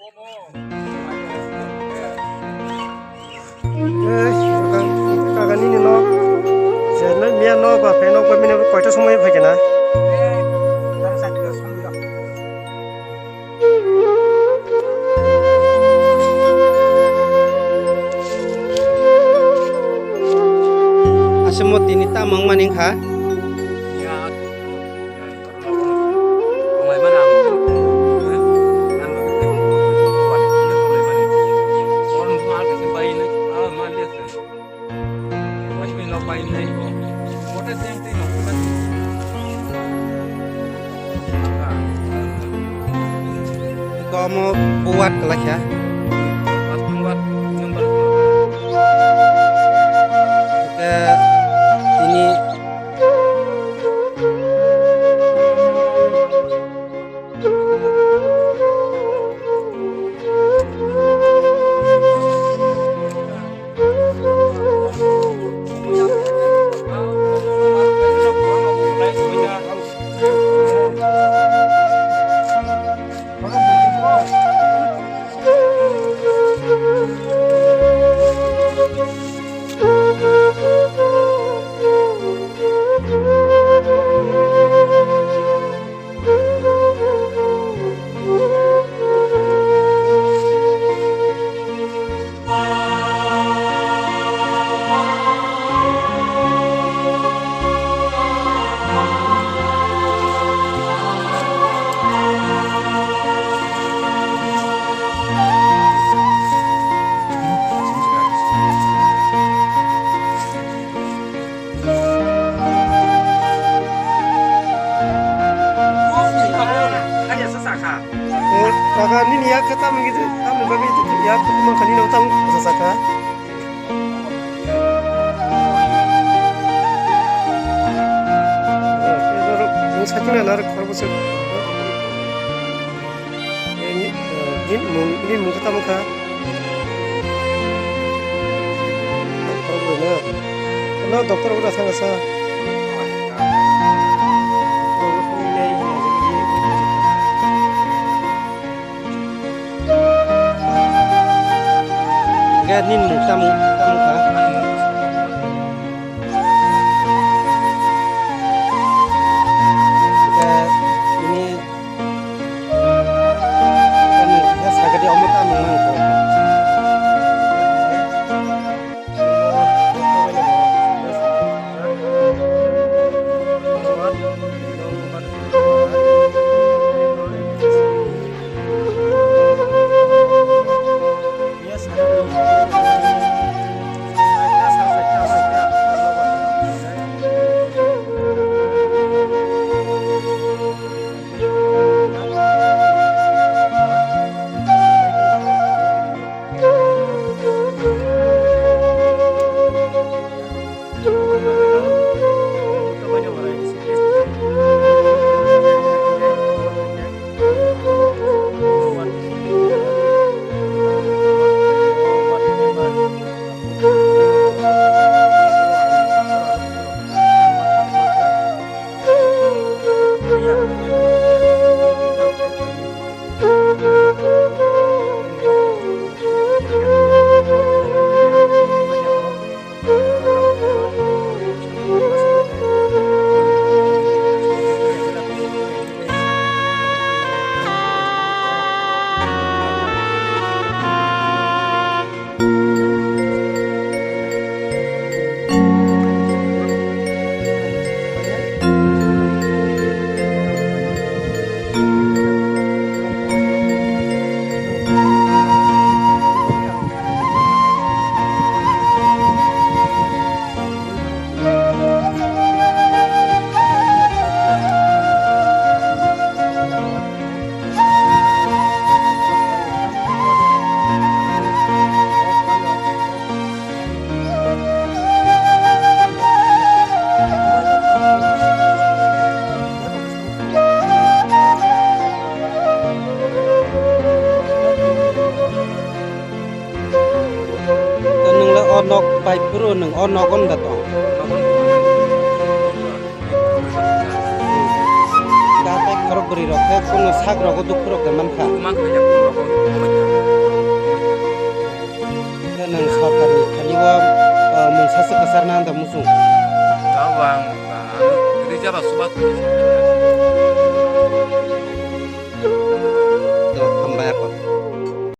Kagak ini no, jadi dia no, bapak no, kami ni kau itu semua apa kena? Asemut ini tamang maning ha? Kau mau buat kelak ya? Ini kakak ini ya kata begitu, kamu begitu ya kamu kali ini utang sasaka. Ini sahaja narik korban ini mungkin kata muka. Korbannya, karena dokter udah sangat sah. Nin tamu ka ini kan ya sagadi omo tamu mangko onok baik puru neng onok on datang. Kata kerok beri rok, kono sak rok duk rok teman kah. kasar nanta musuh. Bang, gereja apa subat?